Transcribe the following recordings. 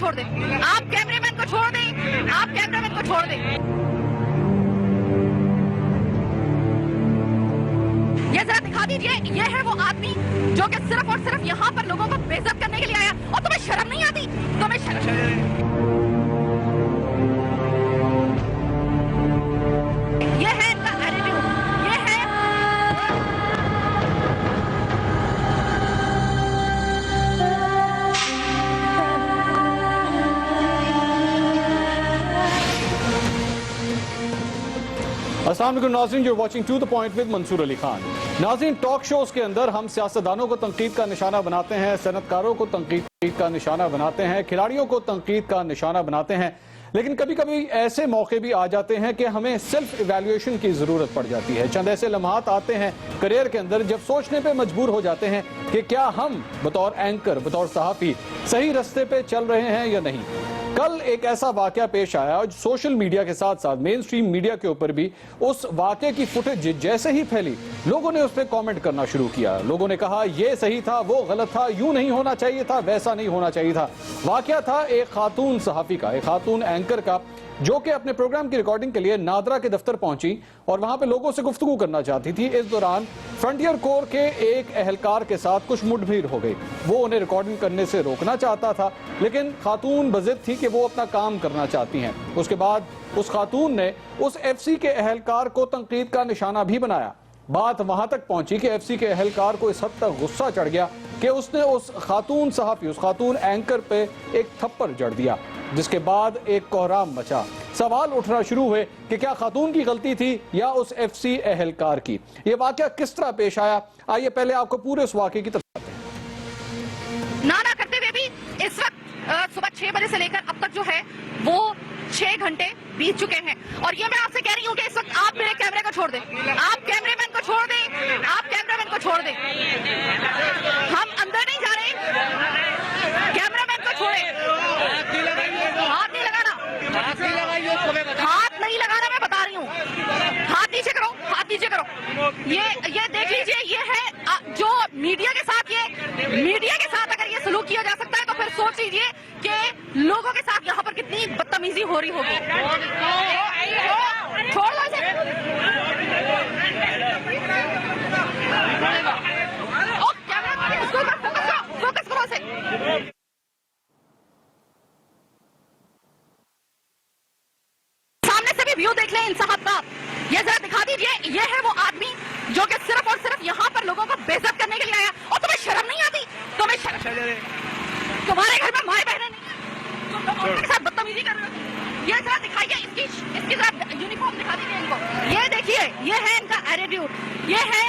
چھوڑ دیں, آپ کیمرے مین کو چھوڑ دیں, آپ کیمرے مین کو چھوڑ دیں. یہ ذرا دکھا دیجئے, یہ ہے وہ آدمی جو کہ صرف اور صرف یہاں پر لوگوں کو بے عزت کرنے کے لیے آیا, اور تمہیں شرم نہیں آتی, تمہیں شرم. یہ ہے ان کا ایٹیٹیوڈ, یہ ہے. السلام علیکم ناظرین, you're watching To The Point with منصور علی خان. ناظرین, ٹاک شوز کے اندر ہم سیاستدانوں کو تنقید کا نشانہ بناتے ہیں, صنعتکاروں کو تنقید کا نشانہ بناتے ہیں, کھلاڑیوں کو تنقید کا نشانہ بناتے ہیں, لیکن کبھی کبھی ایسے موقع بھی آ جاتے ہیں کہ ہمیں سیلف ایویلیویشن کی ضرورت پڑ جاتی ہے. چند ایسے لمحات آتے ہیں کریئر کے اندر جب سوچنے پہ مجبور ہو جاتے ہیں کہ کیا ہم بطور اینکر, بطور صحافی صحیح رستے پہ چل رہے ہیں یا نہیں. کل ایک ایسا واقعہ پیش آیا اور سوشل میڈیا کے ساتھ ساتھ مین سٹریم میڈیا کے اوپر بھی اس واقعے کی فوٹیج جیسے ہی پھیلی, لوگوں نے اس پہ کامنٹ کرنا شروع کیا. لوگوں نے کہا یہ صحیح تھا, وہ غلط تھا, یوں نہیں ہونا چاہیے تھا, ویسا نہیں ہونا چاہیے تھا. واقعہ تھا ایک خاتون صحافی کا, ایک خاتون اینکر کا, جو کہ اپنے پروگرام کی ریکارڈنگ کے لیے نادرا کے دفتر پہنچی اور وہاں پہ لوگوں سے گفتگو کرنا چاہتی تھی. اس دوران فرنٹیئر کور کے ایک اہلکار کے ساتھ کچھ مڈ بھیڑ ہو گئی. وہ انہیں ریکارڈنگ کرنے سے روکنا چاہتا تھا, لیکن خاتون بضد تھی کہ وہ اپنا کام کرنا چاہتی ہیں. اس کے بعد اس خاتون نے اس ایف سی کے اہلکار کو تنقید کا نشانہ بھی بنایا. بات وہاں تک پہنچی کہ ایف سی کے اہلکار کو اس حد تک غصہ چڑھ گیا کہ اس نے اس خاتون صحافی, اس خاتون اینکر پہ ایک تھپڑ جڑ دیا, جس کے بعد ایک کوہرام مچا. سوال اٹھنا شروع ہوئے کہ کیا خاتون کی غلطی تھی یا اس ایف سی اہلکار کی. یہ واقعہ کس طرح پیش آیا, آئیے پہلے آپ کو پورے اس واقعے کی تفصیل بتاتے ہیں. نانا کرتے ہوئے بھی اس وقت صبح 6 بجے سے لے کر اب تک جو ہے وہ 6 گھنٹے بیت چکے ہیں, اور یہ میں آپ سے کہہ رہی ہوں کہ اس وقت آپ میرے کیمرے کو چھوڑ دیں, آپ کیمرے مین کو چھوڑ دیں, آپ کیمرے مین کو چھوڑ دیں. ہم اندر نہیں جا رہے, کیمرے مین کو چھوڑیں. ہاتھ نہیں لگانا, ہاتھ نہیں لگانا, میں بتا رہی ہوں. ہاتھ نیچے کرو, ہاتھ نیچے کرو. یہ دیکھ لیجئے, یہ ہے جو میڈیا کے ساتھ, یہ میڈیا کے ساتھ اگر یہ سلوک کیا جا سکتا ہے تو پھر سوچ لیجئے کہ لوگوں کے ساتھ یہاں پر کتنی بدتمیزی ہو رہی ہوگی. چھوڑ دو اسے. فوکس کرو اسے. سامنے سے بھی ویو دیکھ لیں ان صاحب کا. یہ ذرا دکھا دیجئے, یہ ہے وہ آدمی جو کہ صرف اور صرف یہاں پر لوگوں کو بے عزت کرنے کے لیے آیا, اور تمہیں شرم نہیں آتی, تمہیں شرم. تمہارے گھر میں مائیں بہنیں نہیں ہیں, تم لوگ ان کے ساتھ بدتمیزی کر رہے ہو. یہ ذرا دکھائیے, اس کی ذرا یونیفارم دکھا دیجیے ان کو. یہ دیکھیے, یہ ہے ان کا ایٹیٹیوڈ, یہ ہے.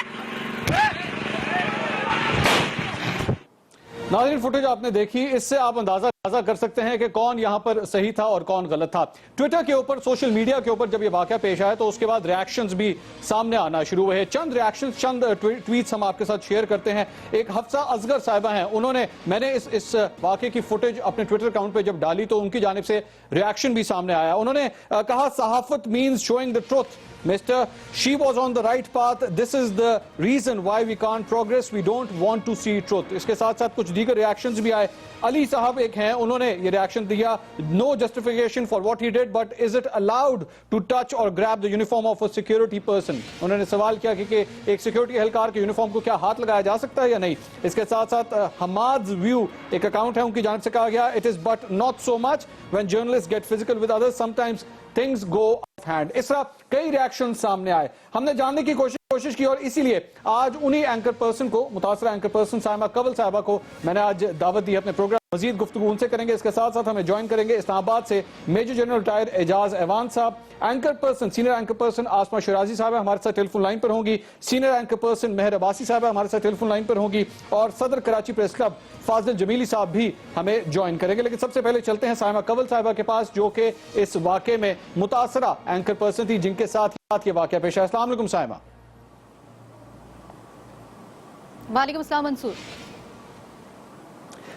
ناظرین, فوٹیج آپ نے دیکھی, اس سے آپ اندازہ کر سکتے ہیں کہ کون یہاں پر صحیح تھا اور کون غلط تھا. ٹویٹر کے اوپر, سوشل میڈیا کے اوپر جب یہ واقعہ پیش آیا تو اس کے بعد ریاکشنز بھی سامنے آنا شروع ہوئے. چند ریاکشنز, چند ٹویٹس ہم آپ کے ساتھ شیئر کرتے ہیں. ایک حفصہ اصغر صاحبہ ہیں, انہوں نے, میں نے اس واقعے کی فوٹیج اپنے ٹویٹر اکاؤنٹ پہ جب ڈالی تو ان کی جانب سے ریاکشن بھی سامنے آیا. انہوں نے کہا صحافت means showing the truth. Mister, she was on the right path. This is the reason why we can't progress. We don't want to see truth. اس کے ساتھ ساتھ کچھ دیگر ریاکشنز بھی آئے. علی صاحب ایک ہیں, انہوں نے یہ ریاکشن دیا, no justification for what he did, but is it allowed to touch or grab the uniform of a security person? انہوں نے سوال کیا کہ ایک سیکیورٹی اہلکار کے یونیفارم کو کیا ہاتھ لگایا جا سکتا ہے یا نہیں. اس کے ساتھ ساتھ حماد's view ایک اکاؤنٹ ہے, ان کی جانب سے کہا گیا it is but not so much when journalists get physical with others sometimes things go off hand. اس طرح کئی ریاکشن سامنے آئے. ہم نے جاننے کی کوشش کی اور اسی لیے آج انہی اینکر پرسن کو, متاثرہ اینکر پرسن سائمہ کول صاحبہ کو میں نے آج دعوت دی اپنے پروگرام. مزید گفتگو ان سے کریں گے. اس کے ساتھ ساتھ ہمیں جوائن کریں گے اسلام آباد سے major general retire Ijaz Awan sahab. Anchor person, senior anchor person Asma Shirazi sahab ہمارے ساتھ ٹیلی فون لائن پر ہوں گی. سینئر اینکر پرسن مہر عباسی صاحب ہمارے ساتھ ٹیلی فون لائن پر ہوں گی, اور صدر کراچی پریس کلب فاضل جمیلی صاحب بھی ہمیں جوائن کریں گے. لیکن سب سے پہلے چلتے ہیں سائمہ کول صاحبہ کے پاس, جو کہ اس واقعے میں متاثرہ اینکر پرسن تھی, جن کے ساتھ یہ واقعہ پیش آیا. السلام علیکم سائمہ. وعلیکم السلام منصور.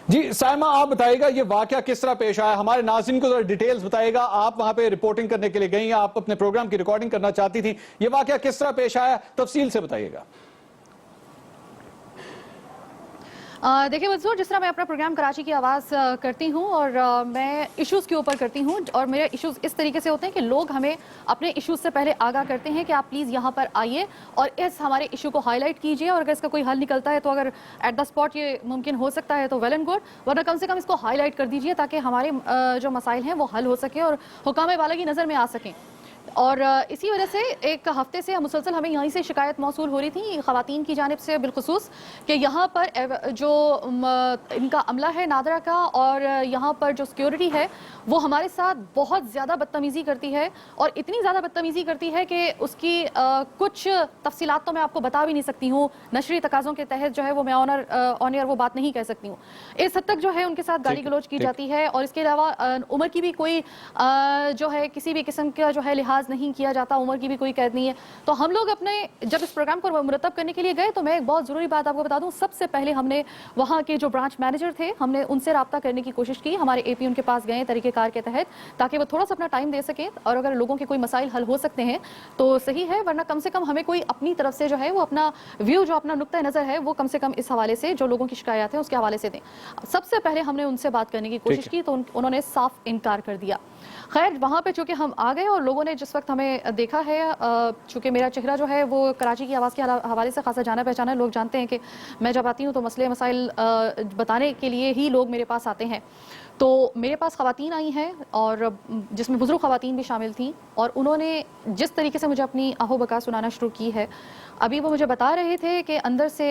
جی سائمہ, آپ بتائیے گا یہ واقعہ کس طرح پیش آیا, ہمارے ناظرین کو ذرا ڈیٹیلز بتائیے گا. آپ وہاں پہ رپورٹنگ کرنے کے لیے گئی ہیں, آپ اپنے پروگرام کی ریکارڈنگ کرنا چاہتی تھی, یہ واقعہ کس طرح پیش آیا, تفصیل سے بتائیے گا. देखिए मंसूर, जिस तरह मैं अपना प्रोग्राम कराची की आवाज़ करती हूँ और मैं इश्यूज़ के ऊपर करती हूँ, और मेरे इश्यूज़ इस तरीके से होते हैं कि लोग हमें अपने इश्यूज़ से पहले आगाह करते हैं कि आप प्लीज़ यहाँ पर आइए और इस हमारे इशू को हाईलाइट कीजिए, और अगर इसका कोई हल निकलता है तो अगर एट द स्पॉट ये मुमकिन हो सकता है तो वेल एंड गुड, वरना कम से कम इसको हाईलाइट कर दीजिए ताकि हमारे जो मसाइल हैं वो हल हो सके और हुकाम वाला की नज़र में आ सकें। और इसी वजह से एक हफ्ते से मुसलसल हमें यहीं से शिकायत मौसूल हो रही थी ख़वातीन की जानिब से बिलखुसूस कि यहाँ पर जो इनका अमला है नादरा का, और यहाँ पर जो सिक्योरिटी है वो हमारे साथ बहुत ज़्यादा बदतमीज़ी करती है, और इतनी ज़्यादा बदतमीज़ी करती है कि उसकी कुछ तफसीलात तो मैं आपको बता भी नहीं सकती हूँ, नशरी तकाज़ों के तहत जो है वो मैं ऑन एयर वो बात नहीं कह सकती हूँ। इस हद तक जो है उनके साथ गाली गलौज की जाती है, और इसके अलावा उम्र की भी कोई जो है किसी भी किस्म का जो है लिहाज नहीं किया जाता, उम्र की भी कोई कैद नहीं है। तो हम लोग अपने जब इस प्रोग्राम को मुरतब करने के लिए गए तो मैं एक बहुत ज़रूरी बात आपको बता दूं, सबसे पहले हमने वहाँ के जो ब्रांच मैनेजर थे हमने उनसे रब्ता करने की कोशिश की, हमारे एपी उनके पास गए तरीक़ेकार के तहत, ताकि वो थोड़ा सा अपना टाइम दे सकें, और अगर लोगों के कोई मसाइल हल हो सकते हैं तो सही है, वरना कम से कम हमें कोई अपनी तरफ से जो है वो अपना व्यू, जो अपना नुक्ता नज़र है वो कम से कम इस हवाले से जो लोगों की शिकायत है उसके हवाले से दें। सबसे पहले हमने उनसे बात करने की कोशिश की तो उन्होंने साफ इनकार कर दिया। खैर वहाँ पे चूँकि हम आ गए और लोगों ने जिस वक्त हमें देखा है, चूँकि मेरा चेहरा जो है वो कराची की आवाज़ के हवाले से खासा जाना पहचाना है, लोग जानते हैं कि मैं जब आती हूँ तो मसले मसाइल बताने के लिए ही लोग मेरे पास आते हैं। तो मेरे पास ख़वातीन आई हैं और जिसमें बुज़ुर्ग ख़वातीन भी शामिल थीं, और उन्होंने जिस तरीके से मुझे अपनी आहो बका सुनाना शुरू की है, अभी वो मुझे बता रहे थे कि अंदर से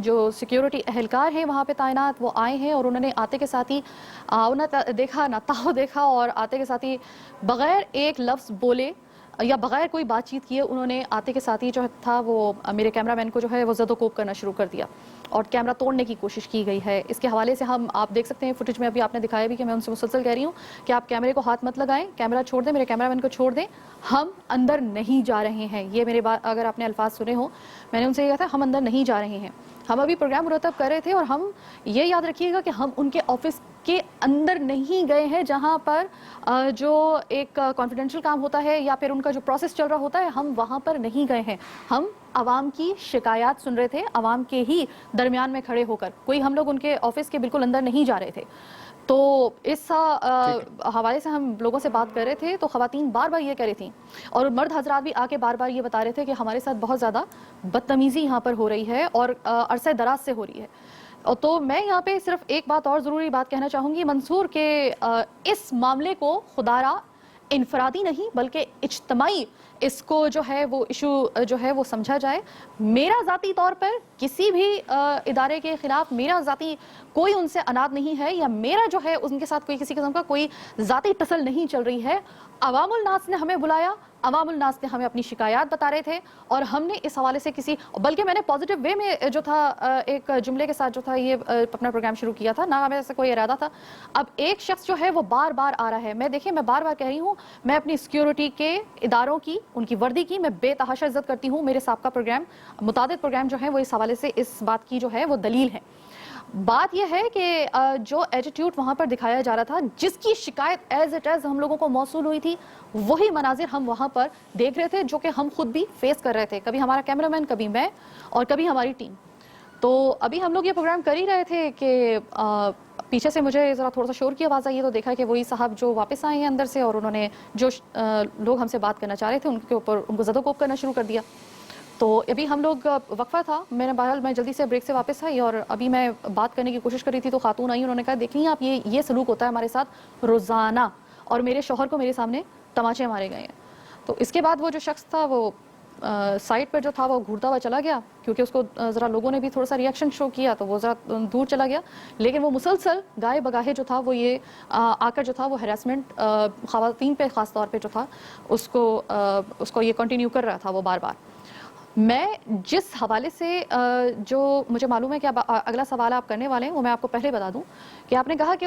जो सिक्योरिटी अहलकार हैं वहाँ पे तैनात वो आए हैं, और उन्होंने आते के साथ ही देखा ना ताहो देखा, और आते के साथ ही बग़ैर एक लफ्ज़ बोले या बग़ैर कोई बातचीत किए उन्होंने आते के साथ ही जो था वो मेरे कैमरामैन को जो है वो ज़दोकोब करना शुरू कर दिया, और कैमरा तोड़ने की कोशिश की गई है। इसके हवाले से आप देख सकते हैं फुटेज में, अभी आपने दिखाया भी कि मैं उनसे मुसलसल कह रही हूँ कि आप कैमरे को हाथ मत लगाएं, कैमरा छोड़ दें, मेरे कैमरामैन को छोड़ दें, हम अंदर नहीं जा रहे हैं। ये मेरे बात अगर आपने अल्फाज सुने हो, मैंने उनसे ये कहा था हम अंदर नहीं जा रहे हैं, हम अभी प्रोग्राम मुरतब कर रहे थे, और हम ये याद रखिएगा कि हम उनके ऑफिस के अंदर नहीं गए हैं जहां पर जो एक कॉन्फिडेंशियल काम होता है या फिर उनका जो प्रोसेस चल रहा होता है, हम वहां पर नहीं गए हैं। हम आवाम की शिकायत सुन रहे थे, आवाम के ही दरमियान में खड़े होकर, कोई हम लोग उनके ऑफिस के बिल्कुल अंदर नहीं जा रहे थे। तो इस हवाले से हम लोगों से बात कर रहे थे तो ख़वातीन बार बार ये कह रही थी, और मर्द हजरात भी आके बार बार ये बता रहे थे कि हमारे साथ बहुत ज़्यादा बदतमीज़ी यहाँ पर हो रही है और अरसे दराज से हो रही है। तो मैं यहाँ पे सिर्फ एक बात और ज़रूरी बात कहना चाहूँगी मंसूर, के इस मामले को खुदारा इनफरादी नहीं बल्कि इज्तमाई इसको जो है वो इशू जो है वो समझा जाए। मेरा ज़ाती तौर पर किसी भी इदारे के ख़िलाफ़ मेरा ज़ाती कोई उनसे अनाद नहीं है, या मेरा जो है उनके साथ कोई किसी किस्म का कोई ज़ाती टसल नहीं चल रही है। अवामुल नास ने हमें बुलाया, अवामुल नास ने हमें अपनी शिकायत बता रहे थे, और हमने इस हवाले से बल्कि मैंने पॉजिटिव वे में जो था एक जुमले के साथ जो था ये अपना प्रोग्राम शुरू किया था, ना मेरे से कोई इरादा था। अब एक शख्स जो है वो बार बार आ रहा है, मैं बार बार कह रही हूँ, मैं अपनी सिक्योरिटी के इदारों की, उनकी वर्दी की मैं बेतहाशा इज्जत करती हूँ। मेरे साबका प्रोग्राम, मुतादिद प्रोग्राम जो है वो इस हवाले से इस बात की जो है वो दलील है। बात यह है कि जो एटीट्यूड वहाँ पर दिखाया जा रहा था, जिसकी शिकायत एज इट एज हम लोगों को मौसूल हुई थी, वही मनाजिर हम वहाँ पर देख रहे थे, जो कि हम खुद भी फेस कर रहे थे, कभी हमारा कैमरामैन, कभी मैं, और कभी हमारी टीम। तो अभी हम लोग ये प्रोग्राम कर ही रहे थे कि पीछे से मुझे ज़रा थोड़ा सा शोर की आवाज़ आई है, तो देखा कि वही साहब जो वापस आए हैं अंदर से, और उन्होंने जो लोग हमसे बात करना चाह रहे थे उनके ऊपर उनको ज़दोकोब करना शुरू कर दिया। तो अभी हम लोग वक्फा था, मैं जल्दी से ब्रेक से वापस आई, और अभी मैं बात करने की कोशिश कर रही थी तो खातून आई, उन्होंने कहा देखिए आप ये सलूक होता है हमारे साथ रोज़ाना, और मेरे शौहर को मेरे सामने तमाचे मारे गए हैं। तो इसके बाद वो जो शख्स था वो साइड पर जो था वो घूरता हुआ चला गया, क्योंकि उसको ज़रा लोगों ने भी थोड़ा सा रिएक्शन शो किया तो वो ज़रा दूर चला गया, लेकिन वो मुसलसल गाए बगाहे जो था वो ये आकर जो था वो हैरेसमेंट ख़वातीन पे ख़ास तौर पे जो था उसको ये कंटिन्यू कर रहा था वो बार बार। मैं जिस हवाले से जो मुझे मालूम है कि अगला सवाल आप करने वाले हैं वो मैं आपको पहले बता दूं कि आपने कहा कि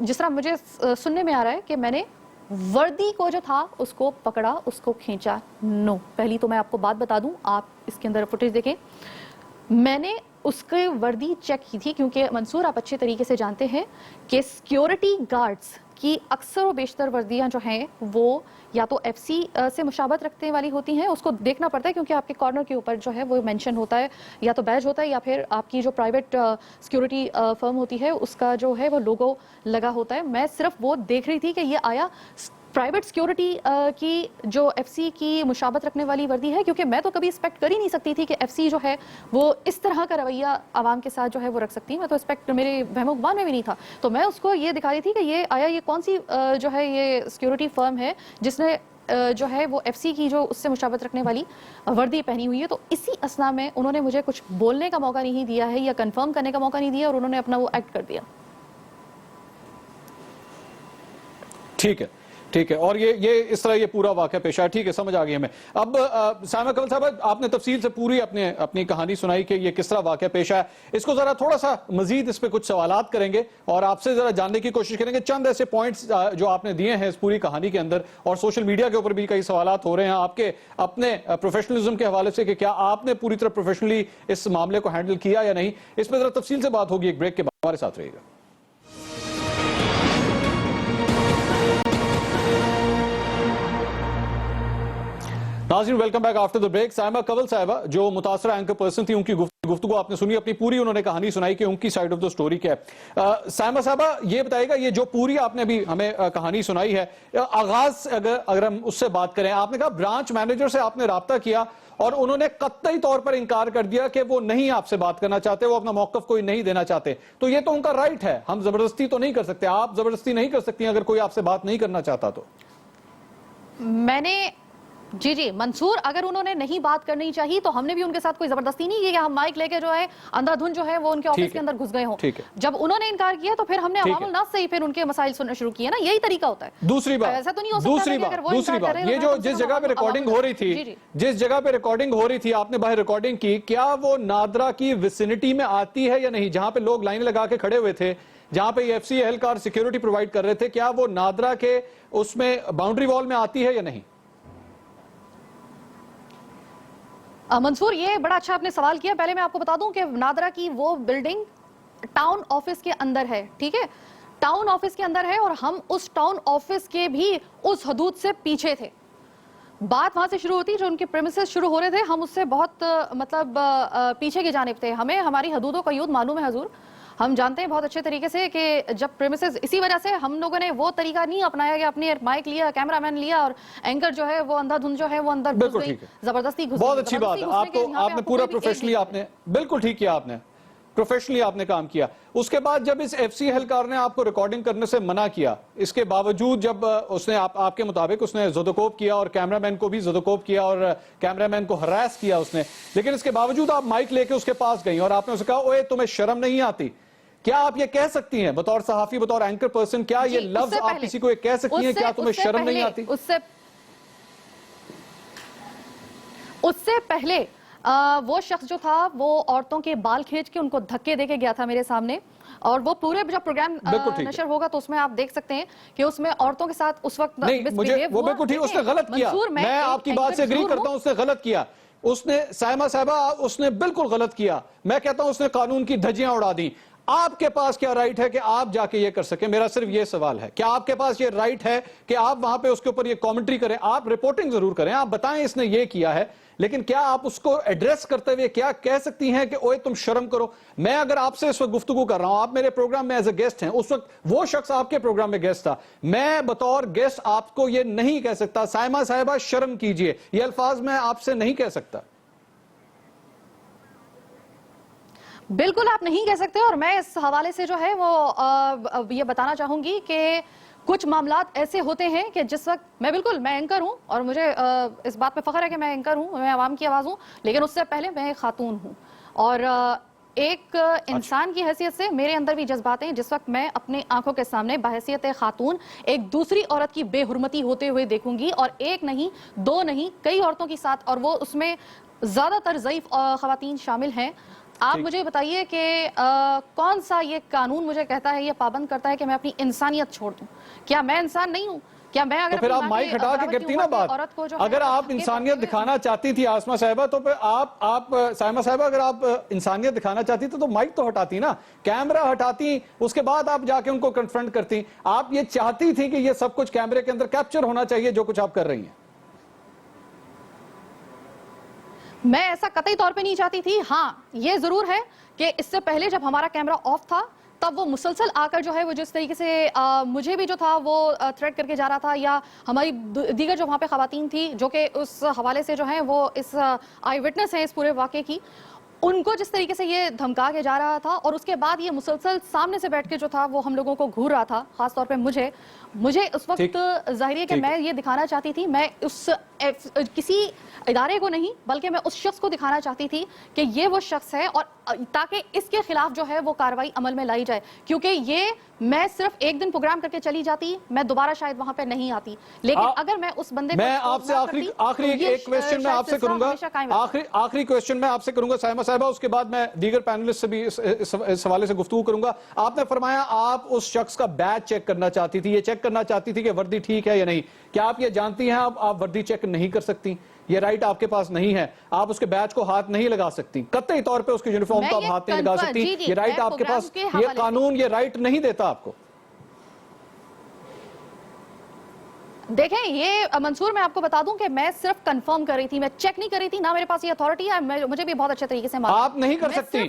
जिस तरह मुझे सुनने में आ रहा है कि मैंने वर्दी को जो था उसको पकड़ा, उसको खींचा। नो, पहली तो मैं आपको बात बता दूं, आप इसके अंदर फुटेज देखें, मैंने उसकी वर्दी चेक की थी, क्योंकि मंसूर आप अच्छे तरीके से जानते हैं कि सिक्योरिटी गार्ड्स की अक्सर व बेशतर वर्दियाँ जो हैं वो या तो FC से मुशाबत रखने वाली होती हैं, उसको देखना पड़ता है क्योंकि आपके कॉर्नर के ऊपर जो है वो मेंशन होता है, या तो बैज होता है या फिर आपकी जो प्राइवेट सिक्योरिटी फर्म होती है उसका जो है वो लोगो लगा होता है। मैं सिर्फ वो देख रही थी कि ये आया प्राइवेट सिक्योरिटी की जो FC की मुशाबत रखने वाली वर्दी है, क्योंकि मैं तो कभी एक्सपेक्ट कर ही नहीं सकती थी कि FC जो है वो इस तरह का रवैया आवाम के साथ जो है वो रख सकती है। मैं तो एक्सपेक्ट मेरे वहम-ओ-गुमान में भी नहीं था। तो मैं उसको ये दिखा रही थी कि ये आया ये कौन सी जो है ये सिक्योरिटी फर्म है जिसने जो है वो FC की जो उससे मुशाबत रखने वाली वर्दी पहनी हुई है। तो इसी असना में उन्होंने मुझे कुछ बोलने का मौका नहीं दिया है या कंफर्म करने का मौका नहीं दिया और उन्होंने अपना वो एक्ट कर दिया। ठीक है, ठीक है। और ये इस तरह ये पूरा वाक़या पेश आया। ठीक है, समझ आ गई हमें। अब साइमा कमल साहब, आपने तफसील से पूरी अपनी कहानी सुनाई कि ये किस तरह वाक़या पेश आया। इसको जरा थोड़ा सा मजीद इस पे कुछ सवालात करेंगे और आपसे जरा जानने की कोशिश करेंगे चंद ऐसे पॉइंट्स जो आपने दिए हैं इस पूरी कहानी के अंदर, और सोशल मीडिया के ऊपर भी कई सवालात हो रहे हैं आपके अपने प्रोफेशनलिज्म के हवाले से कि क्या आपने पूरी तरह प्रोफेशनली इस मामले को हैंडल किया या नहीं। इस पर जरा तफसील से बात होगी एक ब्रेक के बाद। हमारे साथ रहिएगा। नाज़रीन, welcome back after the break. Saima Kanwal साहिबा जो मुतासरा एंकर पर्सन थी, उनकी गुफ्तगू आपने सुनी, अपनी पूरी उन्होंने कहानी सुनाई कि उनकी साइड ऑफ द स्टोरी क्या है। साइमा साहिबा ये बताएगा, ये जो पूरी आपने अभी हमें कहानी सुनाई है, आगाज अगर हम उससे बात करें, आपने कहा ब्रांच मैनेजर से आपने राब्ता किया और उन्होंने कतई तौर पर इनकार कर दिया कि वो नहीं आपसे बात करना चाहते, वो अपना मौकफ कोई नहीं देना चाहते। तो ये तो उनका राइट है, हम जबरदस्ती तो नहीं कर सकते, आप जबरदस्ती नहीं कर सकती अगर कोई आपसे बात नहीं करना चाहता तो। मैंने जी मंसूर, अगर उन्होंने नहीं बात करनी चाहिए तो हमने भी उनके साथ कोई जबरदस्ती नहीं की कि हम माइक लेके जो है अंधाधुन जो है वो उनके ऑफिस के अंदर घुस गए हों। जब उन्होंने इनकार किया तो फिर हमने अवामुल नास से ही फिर उनके मसाइल सुनना शुरू किए ना, यही तरीका होता है। दूसरी बात, ऐसा तो नहीं हो सकता दूसरी बात, ये जो जिस जगह पे रिकॉर्डिंग हो रही थी, जिस जगह पे रिकॉर्डिंग हो रही थी, आपने बाहर रिकॉर्डिंग की, क्या वो नादरा की विसिनिटी में आती है या नहीं? जहां पे लोग लाइन लगा के खड़े हुए थे, जहां पे FC एहलकार सिक्योरिटी प्रोवाइड कर रहे थे, क्या वो नादरा के उसमें बाउंड्री वॉल में आती है या नहीं? मंसूर, ये बड़ा अच्छा आपने सवाल किया। पहले मैं आपको बता दूं कि नादरा की वो बिल्डिंग टाउन ऑफिस के अंदर है, ठीक है, टाउन ऑफिस के अंदर है और हम उस टाउन ऑफिस के भी उस हदूद से पीछे थे। बात वहां से शुरू होती, जो उनके प्रेमिसेस शुरू हो रहे थे, हम उससे बहुत मतलब पीछे की जानिब थे। हमें हमारी हदूदों का यूद मालूम है हजूर, हम जानते हैं बहुत अच्छे तरीके से कि जब प्रेमिसेस, इसी वजह से हम लोगों ने वो तरीका नहीं अपनाया कि अपने माइक लिया, कैमरामैन लिया और एंकर जो है वो अंधाधुन जो है वो अंदर घुस गई, जबरदस्ती घुस गई। बहुत अच्छी बात है, आपने पूरा प्रोफेशनली, आपने बिल्कुल ठीक किया, आपने प्रोफेशनली आपने काम किया। उसके बाद जब इस FC एहलकार ने आपको रिकॉर्डिंग करने से मना किया, इसके बावजूद जब उसने आपके मुताबिक उसने ज़ुदकोब किया और कैमरामैन को भी ज़ुदकोब किया और कैमरामैन को हरास किया उसने, लेकिन इसके बावजूद आप माइक लेके उसके पास गई और आपने उसे कहा, ओए तुम्हें शर्म नहीं आती? क्या आप ये कह सकती हैं बतौर सहाफी, बतौर एंकर पर्सन, क्या ये लफ्ज आप किसी को कह सकती हैं, क्या तुम्हें शर्म नहीं आती? उससे पहले वो शख्स जो था वो औरतों के बाल खींच के उनको धक्के देके गया था मेरे सामने, और वो पूरे जब प्रोग्राम नशर होगा तो उसमें आप देख सकते हैं कि उसमें औरतों के साथ उस वक्त नहीं, मुझे वो बिल्कुल ठीक, उसने गलत किया, मैं आपकी बात से एग्री करता हूं, उसने गलत किया, उसने साइमा साहिबा उसने बिल्कुल गलत किया। मैं कहता हूं उसने कानून की धज्जियां उड़ा दी। आपके पास क्या राइट है कि आप जाके ये कर सके? मेरा सिर्फ ये सवाल है, क्या आपके पास ये राइट है कि आप वहां पे उसके ऊपर ये कमेंट्री करें? आप रिपोर्टिंग जरूर करें, आप बताएं इसने ये किया है, लेकिन क्या आप उसको एड्रेस करते हुए क्या कह सकती हैं कि ओए तुम शर्म करो? मैं अगर आपसे इस वक्त गुफ्तगू कर रहा हूं, आप मेरे प्रोग्राम में एज ए गेस्ट हैं, उस वक्त वो शख्स आपके प्रोग्राम में गेस्ट था, मैं बतौर गेस्ट आपको ये नहीं कह सकता साइमा साहिबा शर्म कीजिए, ये अल्फाज मैं आपसे नहीं कह सकता। बिल्कुल आप नहीं कह सकते, और मैं इस हवाले से जो है वो ये बताना चाहूंगी कि कुछ मामलात ऐसे होते हैं कि जिस वक्त मैं एंकर हूं और मुझे इस बात पे फख्र है कि मैं एंकर हूं, मैं आवाम की आवाज हूं, लेकिन उससे पहले मैं एक खातून हूं और एक इंसान की हैसियत से मेरे अंदर भी जज्बात हैं। जिस वक्त मैं अपनी आंखों के सामने बहैसियत खातून एक दूसरी औरत की बेहुरमती होते हुए देखूंगी, और एक नहीं, दो नहीं, कई औरतों के साथ, और वो उसमें ज्यादातर ज़ईफ खवातीन शामिल हैं, आप मुझे बताइए कि कौन सा ये कानून मुझे कहता है, ये पाबंद करता है कि मैं अपनी इंसानियत छोड़ दूं? क्या मैं इंसान नहीं हूं? क्या मैं अगर तो फिर अपनी आप माँ माइक की हटा के बराबर की करती ना उम्र की बात। औरत को जो अगर है, आप धक्के इंसानियत देते हुए- दिखाना चाहती थी आसमा साहिबा, तो फिर आप साइमा साहिबा अगर आप इंसानियत दिखाना चाहती तो माइक तो हटाती ना, कैमरा हटाती, उसके बाद आप जाके उनको कन्फ्रंट करती। आप ये चाहती थी कि ये सब कुछ कैमरे के अंदर कैप्चर होना चाहिए जो कुछ आप कर रही हैं। मैं ऐसा कतई तौर पे नहीं चाहती थी। हाँ, ये जरूर है कि इससे पहले जब हमारा कैमरा ऑफ था तब वो मुसलसल आकर जो है वो जिस तरीके से मुझे भी जो था वो थ्रेट करके जा रहा था, या हमारी दीगर जो वहाँ पे खवातीन थी जो कि उस हवाले से जो है वो इस आई विटनेस है इस पूरे वाक़े की, उनको जिस तरीके से ये धमका के जा रहा था, और उसके बाद ये मुसलसल सामने से बैठ के जो था वो हम लोगों को घूर रहा था, खास तौर पे मुझे उस वक्त जाहिर है कि मैं ये दिखाना चाहती थी, मैं उस किसी इदारे को नहीं बल्कि मैं उस शख्स को दिखाना चाहती थी कि ये वो शख्स है, और ताकि इसके खिलाफ जो है वो कार्रवाई अमल में लाई जाए। क्योंकि ये मैं सिर्फ एक दिन प्रोग्राम करके चली जाती, मैं दोबारा शायद वहां पे नहीं आती, लेकिन अगर मैं उस बंदे मैं आपसे आखिरी एक क्वेश्चन मैं आपसे करूंगा, आखिरी क्वेश्चन मैं आपसे करूंगा साइमा साहिबा, उसके बाद मैं दीगर पैनलिस्ट से भी इस हवाले से गुफ्तगू करूंगा। आपने फरमाया आप उस शख्स का बैच चेक करना चाहती थी, ये चेक करना चाहती थी कि वर्दी ठीक है या नहीं। क्या आप ये जानती हैं आप वर्दी चेक नहीं कर सकती? ये राइट आपके पास नहीं है। आप उसके बैच को हाथ नहीं लगा सकती, कतई तौर पे उसके यूनिफॉर्म को आप हाथ नहीं लगा सकती। ये राइट आपके पास, ये कानून ये राइट नहीं देता आपको। देखें, ये मंसूर मैं आपको बता दूं कि मैं सिर्फ कंफर्म कर रही थी, मैं चेक नहीं कर रही थी, ना मेरे पास ये अथॉरिटी है, मुझे भी बहुत अच्छे तरीके से मालूम। आप नहीं कर सकती,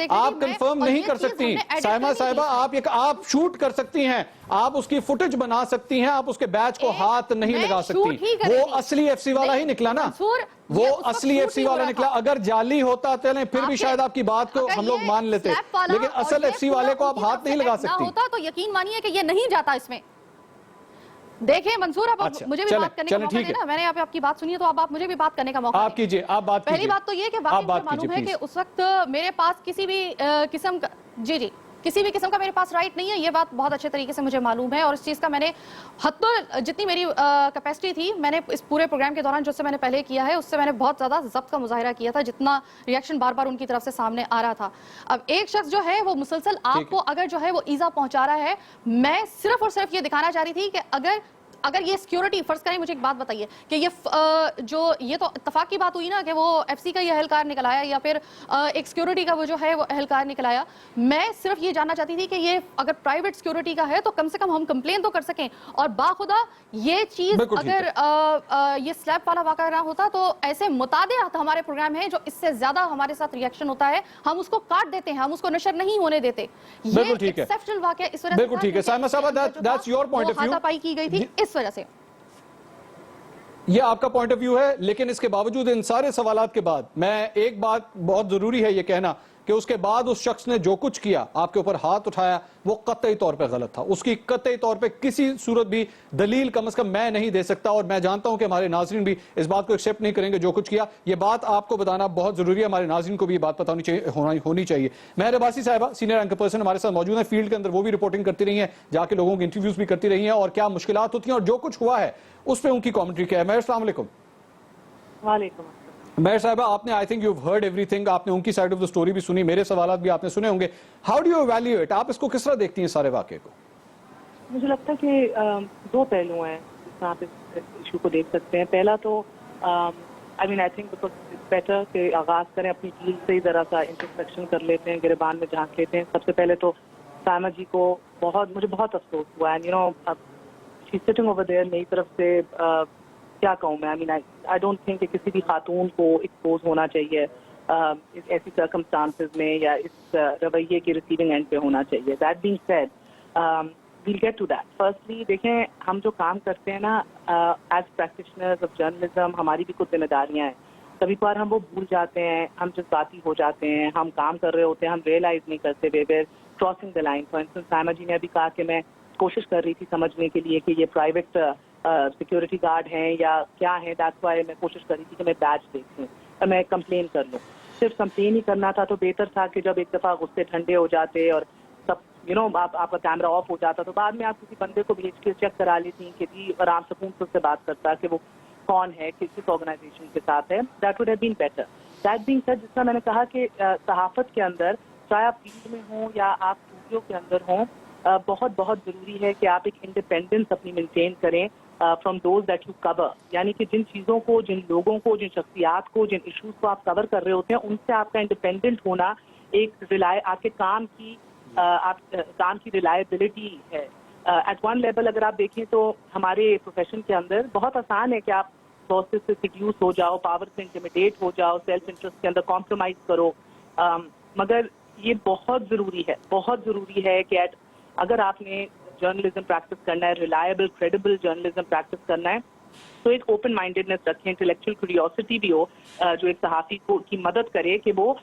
आप कंफर्म नहीं कर सकती साइमा साहिबा, आप शूट कर सकती हैं, आप उसकी फुटेज बना सकती हैं, आप उसके बैच को हाथ नहीं लगा सकती। वो असली एफसी वाला ही निकला ना, वो असली एफसी वाला निकला। अगर जाली होता तो फिर भी शायद आपकी बात को हम लोग मान लेते, लेकिन असल एफसी वाले को आप हाथ नहीं लगा सकती। होता तो यकीन मानिए कि ये नहीं जाता इसमें। देखिए मंसूर, आप मुझे भी बात करने का मौका देना, मैंने यहाँ पे आपकी बात सुनी है तो अब आप मुझे भी बात करने का मौका आप कीजिए, आप बात कीजिए। पहली बात तो ये कि वाकई मुझे मालूम है कि उस वक्त मेरे पास किसी भी किस्म का किसी भी किस्म का मेरे पास राइट नहीं है, ये बात बहुत अच्छे तरीके से मुझे मालूम है, और इस चीज़ का मैंने जितनी मेरी कैपेसिटी थी, मैंने इस पूरे प्रोग्राम के दौरान जिससे मैंने पहले किया है उससे मैंने बहुत ज़्यादा ज़ब्त का मुजाहिरा किया था, जितना रिएक्शन बार बार उनकी तरफ से सामने आ रहा था। अब एक शख्स जो है वो मुसलसल आपको अगर जो है वो ईज़ा पहुंचा रहा है, मैं सिर्फ और सिर्फ ये दिखाना चाह रही थी कि अगर ये सिक्योरिटी, फर्ज करें, मुझे एक बात बताइए कि ये ये तो इत्तफाक की बात हुई ना कि वो एफसी का ये एहलकार निकल आया या फिर एक सिक्योरिटी का वो जो है वो एहलकार निकल आया। मैं सिर्फ ये जानना चाहती थी कि ये अगर प्राइवेट सिक्योरिटी का है तो कम से कम हम कंप्लेन तो कर सकें, और बाखुदा ये चीज अगर ये स्लैब वाला वाक़ा ना होता तो ऐसे मुतादिद हमारे प्रोग्राम है जो इससे ज्यादा हमारे साथ रिएक्शन होता है, हम उसको काट देते हैं, हम उसको नशर नहीं होने देते। ये एक्सेप्शनल वाक़या इस वजह से बिल्कुल ठीक है साइमा साहिबा, that's your point of view, हाथापाई की गई थी इस वजह से। ये आपका पॉइंट ऑफ व्यू है, लेकिन इसके बावजूद इन सारे सवालात के बाद मैं एक बात बहुत जरूरी है ये कहना कि उसके बाद उस शख्स ने जो कुछ किया, आपके ऊपर हाथ उठाया, वो कतई तौर पे गलत था। उसकी कतई तौर पे किसी सूरत भी दलील कम से कम मैं नहीं दे सकता, और मैं जानता हूं कि हमारे नाज़रीन भी इस बात को एक्सेप्ट नहीं करेंगे जो कुछ किया। ये बात आपको बताना बहुत जरूरी है, हमारे नाज़रीन को भी ये बात पता होनी चाहिए। मेहर अब्बासी साहिबा सीनियर एंकर पर्सन हमारे साथ मौजूद है फील्ड के अंदर, वो भी रिपोर्टिंग करती रही है, जाके लोगों की इंटरव्यूज भी करती रही है, और क्या मुश्किलात होती हैं और जो कुछ हुआ है उस पर उनकी कॉमेंट्री क्या है। मेहर अस्सलाम वालेकुम। वालेकुम। मेहर साहिबा, आपने I think you heard everything, आपने उनकी साइड ऑफ द स्टोरी भी सुनी, मेरे सवालात भी आपने सुने होंगे। हाउ डू यू इवैल्यूएट, आप इसको किस तरह देखती हैं सारे वाकये को? मुझे लगता है कि दो पहलू हैं जिसमें आप इस इशू को देख सकते हैं। पहला तो आई थिंक इट्स बेटर कि आगाज करें अपनी चीज से ही जरा सा इंट्रोस्पेक्शन कर लेते हैं, गिरबान में झांक लेते हैं। सबसे पहले तो साइमा जी को मुझे बहुत अफसोस हुआ, and she sitting over there, मेरी तरफ से क्या कहूँ मैं, आई डोंट थिंक कि किसी भी खातून को एक्सपोज होना चाहिए ऐसी सर्कमस्टांसेस में या इस रवैये के रिसीविंग एंड पे होना चाहिए। That being said, we'll get to that. Firstly देखें, हम जो काम करते हैं ना एज प्रैक्टिशनर्स ऑफ जर्नलिज्म, हमारी भी कुछ जिम्मेदारियां हैं। कभी कभार हम वो भूल जाते हैं, हम जज्बाती हो जाते हैं, हम काम कर रहे होते हैं, हम रियलाइज नहीं करते we're crossing the line. For instance Saima ji ने अभी कहा कि मैं कोशिश कर रही थी समझने के लिए कि ये प्राइवेट सिक्योरिटी गार्ड हैं या क्या है, दैट्स व्हाई मैं कोशिश कर रही थी कि मैं बैच देखूं और मैं कंप्लेन कर लूं। सिर्फ कंप्लेन ही करना था तो बेहतर था कि जब एक दफ़ा गुस्से ठंडे हो जाते और सब आपका कैमरा ऑफ हो जाता तो बाद में आप किसी बंदे को भेज के चेक करा लेती कि जी आराम सुकून से उससे बात करता कि वो कौन है, किस ऑर्गेनाइजेशन के साथ है, that would have been better. That being said, جس طرح میں نے کہا کہ صحافت کے اندر چاہے آپ فیلڈ میں ہوں یا آپ اسٹوڈیو کے اندر ہوں، بہت بہت ضروری ہے کہ آپ ایک انڈیپینڈنس اپنی مینٹین کریں from those that you cover. یعنی کہ جن چیزوں کو، جن لوگوں کو، جن شخصیات کو، جن ایشوز کو آپ کور کر رہے ہوتے ہیں، ان سے آپ کا انڈیپینڈنٹ ہونا ایک آپ کے کام کی ریلائبلٹی ہے. ایٹ ون لیول اگر آپ دیکھیں تو ہمارے پروفیشن کے اندر بہت آسان ہے کہ آپ سورسز سے سیڈیوس ہو جاؤ، پاور سے انٹیمیڈیٹ ہو جاؤ، سیلف انٹرسٹ کے اندر کمپرومائز کرو. مگر یہ بہت ضروری ہے کہ اگر آپ نے جرنلزم پریکٹس کرنا ہے، ریلائبل کریڈیبل جرنلزم پریکٹس کرنا ہے، تو ایک اوپن مائنڈیڈنس رکھیں، انٹلیکچوئل کیوریوسٹی بھی ہو جو ایک صحافی کو کی مدد کرے کہ وہ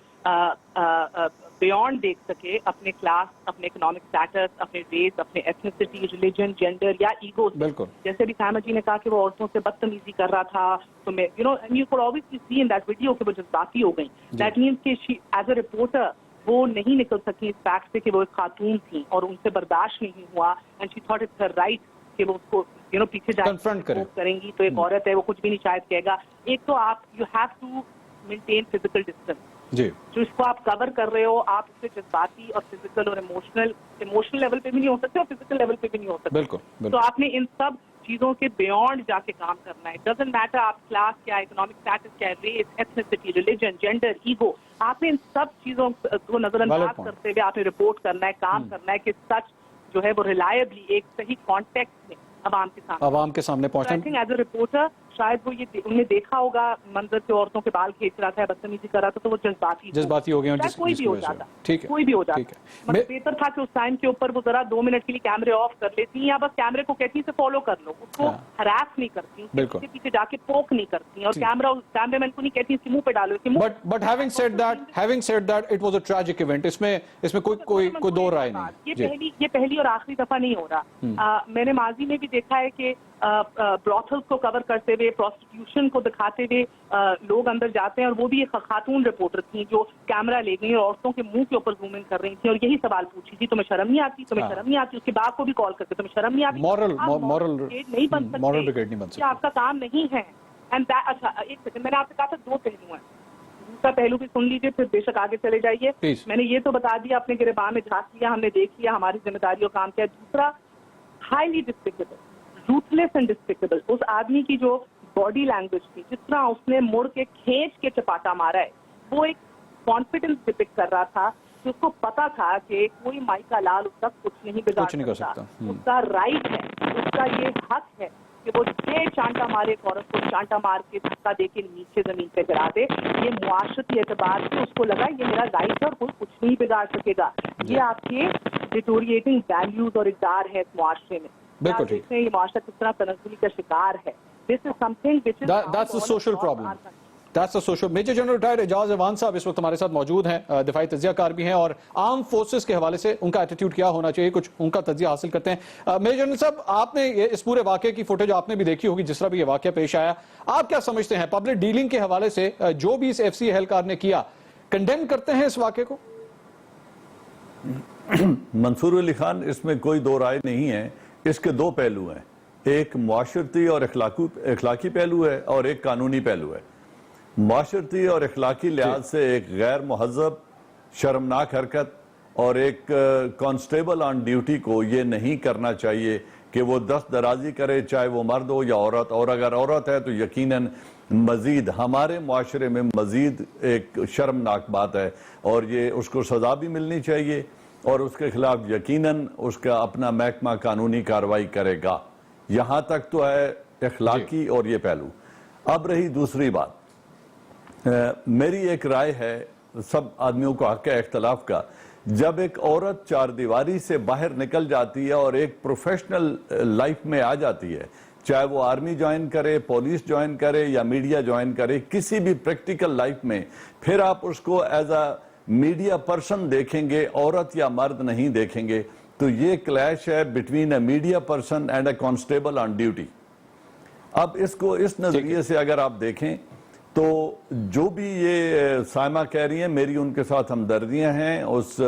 بیونڈ دیکھ سکے اپنے کلاس، اپنے اکنامک اسٹیٹس، اپنے ریس، اپنے ایتھنیسٹی، ریلیجن، جینڈر یا ایگو. جیسے ابھی سائمہ جی نے کہا کہ وہ عورتوں سے بدتمیزی کر رہا تھا، تو میں you could always see in that video کہ وہ جذباتی ہو گئی. دیٹ مینس کہ ایز اے رپورٹر وہ نہیں نکل سکی اس فیکٹ سے کہ وہ ایک خاتون تھیں اور ان سے برداشت نہیں ہوا، and she thought it's her right کہ وہ اس کو پیچھے جا کے کریں گی. تو ایک عورت ہے، وہ کچھ بھی نہیں شاید کہے گا. ایک تو آپ you have to maintain physical distance. جو اس کو آپ کور کر رہے ہو، آپ اس سے جذباتی اور فزیکل اور ایموشنل لیول پہ بھی نہیں ہو سکتے اور فزیکل لیول پہ بھی نہیں ہو سکتے. تو آپ نے ان سب چیزوں کے بیونڈ جا کے کام کرنا ہے. ڈزنٹ میٹر آپ کلاس کیا، اکنامک اسٹیٹس کیا، race, ethnicity, religion, gender, ego, آپ نے ان سب چیزوں کو نظر انداز کرتے ہوئے آپ نے رپورٹ کرنا ہے، کام کرنا ہے کہ سچ جو ہے وہ ریلائبلی ایک صحیح کانٹیکٹ میں عوام کے سامنے پہنچنا. I think as a reporter شاید وہ انہوں نے دیکھا ہوگا منظر سے عورتوں کے بال کھینچ رہا تھا، بدتمیزی کر رہا تھا، تو وہ جذباتی ہو گئے. کوئی بھی ہو جاتا، مگر بہتر تھا کہ اس ٹائم کے اوپر وہ ذرا 2 منٹ کے لیے کیمرے آف کر لیتی یا بس کیمرے کو کہتی سے فالو کر لو، اس کو ہراس نہیں کرتی، اس کے پیچھے جا کے پوک نہیں کرتی، اور کیمرے مین کو نہیں کہتی اس کے منہ پہ ڈالو. But having said that it was a tragic event. اس میں کوئی دو رائے نہیں. یہ پہلی اور آخری دفعہ نہیں ہو رہا. میں نے ماضی میں بھی دیکھا ہے کہ براٹھلز کو کور کرتے ہوئے، پروسٹیٹیوشن کو دکھاتے ہوئے لوگ اندر جاتے ہیں، اور وہ بھی ایک خاتون رپورٹر تھیں جو کیمرہ لے گئی اور عورتوں کے منہ کے اوپر زوم ان کر رہی تھیں اور یہی سوال پوچھی تھی، تمہیں شرم نہیں آتی، تمہیں شرم نہیں آتی. اس کے باپ کو بھی کال کر کے تمہیں شرم نہیں آتی. مورل نہیں بن سکتے، آپ کا کام نہیں ہے. اچھا ایک سیکنڈ، میں نے آپ سے کہا تھا 2 پہلو ہیں، دوسرا پہلو بھی سن لیجیے، پھر بے شک آگے چلے جائیے. میں نے یہ تو بتا دیا، اپنے گریباں میں جھانک لیا، ہم نے دیکھ لیا، ہماری ذمہ داری اور کام کیا. دوسرا، ہائیلی ڈسپیکیبل، روتھلیس اینڈ ڈسپیکیبل اس آدمی کی جو باڈی لینگویج تھی، جس طرح اس نے مڑ کے کھینچ کے چپاٹا مارا ہے، وہ ایک کانفیڈنس ڈپکٹ کر رہا تھا کہ اس کو پتا تھا کہ کوئی مائیکا لال اس تک کچھ نہیں بگاڑ سکتا. اس کا رائٹ ہے، اس کا یہ حق ہے کہ وہ یہ چانٹا مارے ایک عورت کو، چانٹا مار کے دھکا دے کے نیچے زمین پہ گرا دے. یہ معاشرتی اعتبار سے اس کو لگا یہ میرا رائٹ ہے اور کوئی کچھ نہیں بگاڑ سکے گا. یہ آپ کے ڈیٹوریٹنگ ویلیوز اور اقدار ہے اس معاشرے میں. بالکل ٹھیک. یہ معاشرہ کس طرح تنزلی کا شکار ہے. This is something which is that's a social problem. That's a social. Major general retired Ijaz Awan sahab اس وقت ہمارے ساتھ موجود ہیں، دفاعی تجزیہ کار بھی ہیں، اور آرم فورسز کے حوالے سے ان کا ایٹیٹیوڈ کیا ہونا چاہیے، کچھ ان کا تجزیہ حاصل کرتے ہیں. میجر جنرل صاحب، آپ نے اس پورے واقعے کی فوٹیج آپ نے بھی دیکھی ہوگی، جس طرح بھی یہ واقعہ پیش آیا، آپ کیا سمجھتے ہیں پبلک ڈیلنگ کے حوالے سے جو بھی اس ایف سی اہلکار نے کیا، کنڈیم کرتے ہیں اس واقعے کو؟ منصور علی خان، اس میں کوئی دو رائے نہیں ہے. اس کے 2 پہلو ہیں، ایک معاشرتی اور اخلاقی پہلو ہے اور ایک قانونی پہلو ہے. معاشرتی اور اخلاقی لحاظ سے ایک غیر مہذب، شرمناک حرکت، اور ایک کانسٹیبل آن ڈیوٹی کو یہ نہیں کرنا چاہیے کہ وہ دست درازی کرے، چاہے وہ مرد ہو یا عورت. اور اگر عورت ہے تو یقیناً مزید ہمارے معاشرے میں مزید ایک شرمناک بات ہے، اور یہ اس کو سزا بھی ملنی چاہیے، اور اس کے خلاف یقیناً اس کا اپنا محکمہ قانونی کارروائی کرے گا. یہاں تک تو ہے اخلاقی اور یہ پہلو. اب رہی دوسری بات، میری ایک رائے ہے، سب آدمیوں کو حق ہے اختلاف کا. جب ایک عورت 4 دیواری سے باہر نکل جاتی ہے اور ایک پروفیشنل لائف میں آ جاتی ہے، چاہے وہ آرمی جوائن کرے، پولیس جوائن کرے یا میڈیا جوائن کرے، کسی بھی پریکٹیکل لائف میں، پھر آپ اس کو ایز اے میڈیا پرسن دیکھیں گے، عورت یا مرد نہیں دیکھیں گے. تو یہ کلیش ہے between a media person and a constable on duty. اب اس کو اس نظریے سے اگر آپ دیکھیں تو جو بھی یہ سائمہ کہہ رہی ہیں، میری ان کے ساتھ ہمدردیاں ہیں. اس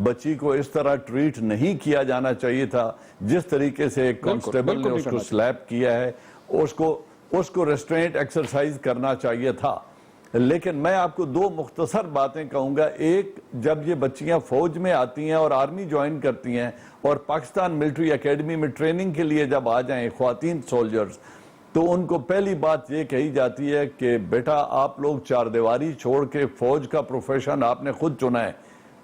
بچی کو اس طرح ٹریٹ نہیں کیا جانا چاہیے تھا جس طریقے سے ایک کانسٹیبل نے اس کو سلیپ کیا ہے. اس کو ریسٹرینٹ ایکسرسائز کرنا چاہیے تھا. لیکن میں آپ کو دو مختصر باتیں کہوں گا. ایک، جب یہ بچیاں فوج میں آتی ہیں اور آرمی جوائن کرتی ہیں اور پاکستان ملٹری اکیڈمی میں ٹریننگ کے لیے جب آ جائیں خواتین سولجرز، تو ان کو پہلی بات یہ کہی جاتی ہے کہ بیٹا آپ لوگ چار دیواری چھوڑ کے فوج کا پروفیشن آپ نے خود چنا ہے.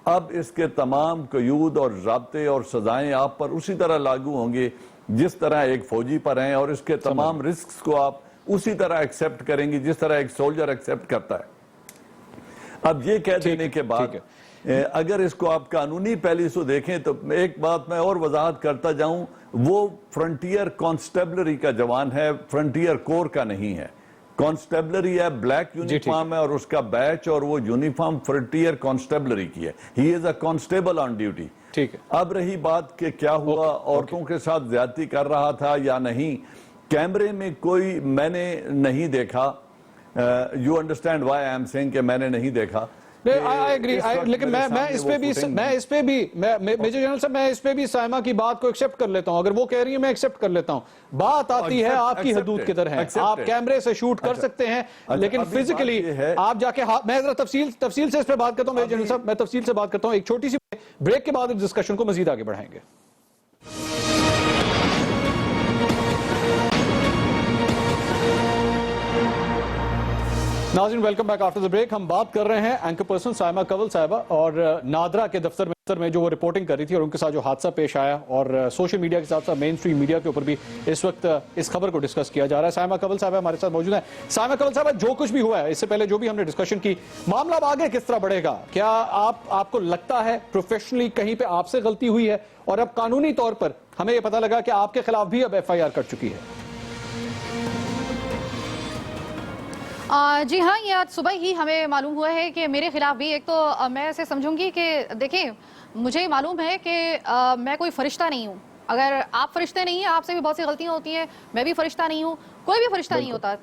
اب اس کے تمام قیود اور ضابطے اور سزائیں آپ پر اسی طرح لاگو ہوں گے جس طرح ایک فوجی پر ہیں، اور اس کے تمام رسکس کو آپ اسی طرح ایکسیپٹ کریں گی جس طرح ایک سولجر ایکسیپٹ کرتا ہے. اب یہ کہہ دینے کے بعد اگر اس کو آپ قانونی پہلو سے دیکھیں تو ایک بات میں اور وضاحت کرتا جاؤں، وہ فرنٹیئر کانسٹیبلری کا جوان ہے، فرنٹیئر کور کا نہیں ہے. کانسٹیبلری ہے، بلیک یونیفارم ہے اور اس کا بیچ اور وہ یونیفارم فرنٹیئر کانسٹیبلری کی ہے. ہی از اے کانسٹیبل آن ڈیوٹی. ٹھیک ہے. اب رہی بات کہ کیا ہوا، عورتوں کے ساتھ زیادتی کر رہا تھا یا نہیں، کیمرے میں کوئی میں نے نہیں دیکھا. You understand why I am saying کہ میں نے نہیں دیکھا. لیکن میں اس پہ بھی میجر جنرل صاحب، میں اس پہ بھی سائمہ کی بات کو ایکسپٹ کر لیتا ہوں. اگر وہ کہہ رہی ہیں میں ایکسپٹ کر لیتا ہوں. بات آتی ہے آپ کی حدود کدھر ہے. آپ کیمرے سے شوٹ کر سکتے ہیں لیکن فزیکلی آپ جا کے، میں ذرا تفصیل سے اس پہ بات کرتا ہوں میجر جنرل صاحب، میں تفصیل سے بات کرتا ہوں. ایک چھوٹی سی بریک کے بعد اس ڈسکشن کو مزید آگے بڑھائیں گے. ناظرین welcome back after the break. ہم بات کر رہے ہیں اینکر پرسن سائمہ کنول صاحبہ اور نادرا کے دفتر میں جو وہ رپورٹنگ کر رہی تھی اور ان کے ساتھ جو حادثہ پیش آیا، اور سوشل میڈیا کے ساتھ ساتھ مین اسٹریم میڈیا کے اوپر بھی اس وقت اس خبر کو ڈسکس کیا جا رہا ہے. سائمہ کنول صاحبہ ہمارے ساتھ موجود ہیں. سائمہ کنول صاحبہ، جو کچھ بھی ہوا ہے اس سے پہلے جو بھی ہم نے ڈسکشن کی، معاملہ اب آگے کس طرح بڑھے گا؟ کیا آپ کو لگتا ہے پروفیشنلی کہیں پہ آپ سے غلطی ہوئی ہے اور اب قانونی طور پر ہمیں یہ پتہ لگا کہ آپ کے خلاف بھی اب ایف آئی آر کٹ چکی ہے؟ جی ہاں، یہ آج صبح ہی ہمیں معلوم ہوا ہے کہ میرے خلاف بھی، ایک تو میں ایسے سمجھوں گی کہ دیکھیں مجھے معلوم ہے کہ میں کوئی فرشتہ نہیں ہوں. اگر آپ فرشتے نہیں ہیں، آپ سے بھی بہت سی غلطیاں ہوتی ہیں. میں بھی فرشتہ نہیں ہوں، کوئی بھی فرشتہ نہیں ہوتا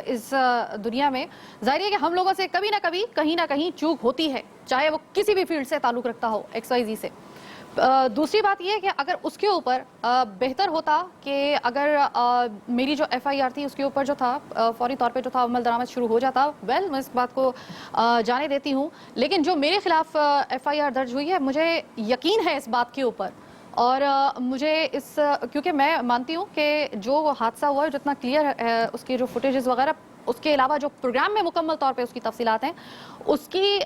اس دنیا میں. ظاہر ہے کہ ہم لوگوں سے کبھی نہ کبھی کہیں نہ کہیں چوک ہوتی ہے، چاہے وہ کسی بھی فیلڈ سے تعلق رکھتا ہو، ایکس وائی زی سے. دوسری بات یہ ہے کہ اگر اس کے اوپر بہتر ہوتا کہ اگر میری جو ایف آئی آر تھی اس کے اوپر جو تھا فوری طور پہ جو تھا عمل درآمد شروع ہو جاتا. میں اس بات کو جانے دیتی ہوں، لیکن جو میرے خلاف ایف آئی آر درج ہوئی ہے، مجھے یقین ہے اس بات کے اوپر. اور مجھے کیونکہ میں مانتی ہوں کہ جو حادثہ ہوا ہے جتنا کلیئر ہے اس کے جو فوٹیجز وغیرہ، اس کے علاوہ جو پروگرام میں مکمل طور پہ اس کی تفصیلات ہیں، اس کی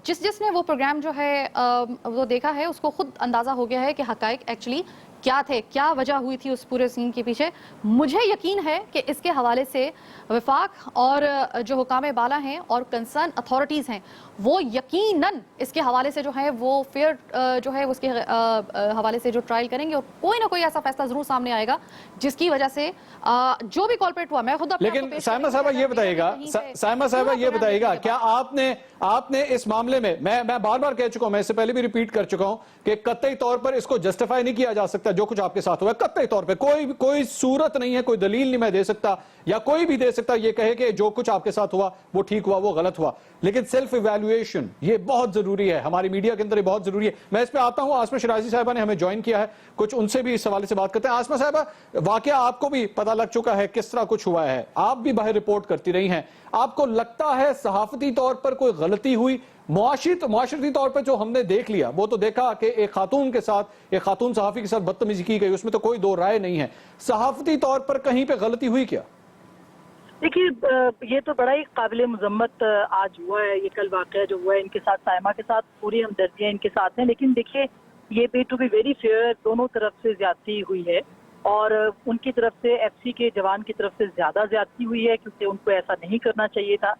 جس نے وہ پروگرام جو ہے وہ دیکھا ہے، اس کو خود اندازہ ہو گیا ہے کہ حقائق ایکچولی کیا تھے، کیا وجہ ہوئی تھی اس پورے سین کے پیچھے. مجھے یقین ہے کہ اس کے حوالے سے وفاق اور جو حکام بالا ہیں اور کنسرن اتھارٹیز ہیں، وہ یقیناً اس کے حوالے سے جو ہے وہ فیئر جو ہے اس کے حوالے سے جو ٹرائل کریں گے، اور کوئی نہ کوئی ایسا فیصلہ ضرور سامنے آئے گا جس کی وجہ سے جو بھی کالپریٹ ہوا. میں خود لیکن سائمہ صاحبہ یہ بتائیے گا کیا آپ نے اس معاملے میں، میں بار بار کہہ چکا ہوں، میں اس سے پہلے بھی ریپیٹ کر چکا ہوں کہ قطعی طور پر اس کو جسٹیفائی نہیں کیا جا سکتا جو کچھ آپ کے ساتھ ہوا ہے. قطعی طور پہ کوئی صورت نہیں ہے، کوئی دلیل نہیں میں دے سکتا یا کوئی بھی دے سکتا یہ کہے کہ جو کچھ آپ کے ساتھ ہوا وہ ٹھیک ہوا، وہ غلط ہوا. لیکن سیلف ایویلویشن یہ بہت ضروری ہے، ہماری میڈیا کے اندر یہ بہت ضروری ہے. میں اس پہ آتا ہوں. آسمہ شرازی صاحبہ نے ہمیں جوائن کیا ہے، کچھ ان سے بھی اس حوالے سے بات کرتے ہیں. آسمہ صاحبہ، واقعہ آپ کو بھی پتہ لگ چکا ہے کس طرح کچھ ہوا ہے، آپ بھی باہر رپورٹ کرتی رہی ہیں. آپ کو لگتا ہے صحافتی طور پر کوئی غلطی ہوئی؟ معاشرتی طور پر جو ہم نے دیکھ لیا وہ تو دیکھا کہ ایک خاتون کے ساتھ، ایک خاتون صحافی کے ساتھ بدتمیزی کی گئی، اس میں تو کوئی دو رائے نہیں ہے. صحافتی طور پر کہیں پہ غلطی ہوئی کیا؟ دیکھیے، یہ تو بڑا ہی قابل مذمت آج ہوا ہے. یہ کل واقعہ جو ہوا ہے ان کے ساتھ، سائمہ کے ساتھ پوری ہمدردیاں ان کے ساتھ ہیں. لیکن دیکھیے، یہ ٹو بی ویری فیئر دونوں طرف سے زیادتی ہوئی ہے، اور ان کی طرف سے ایف سی کے جوان کی طرف سے زیادہ زیادتی ہوئی ہے، کیونکہ ان کو ایسا نہیں کرنا چاہیے تھا.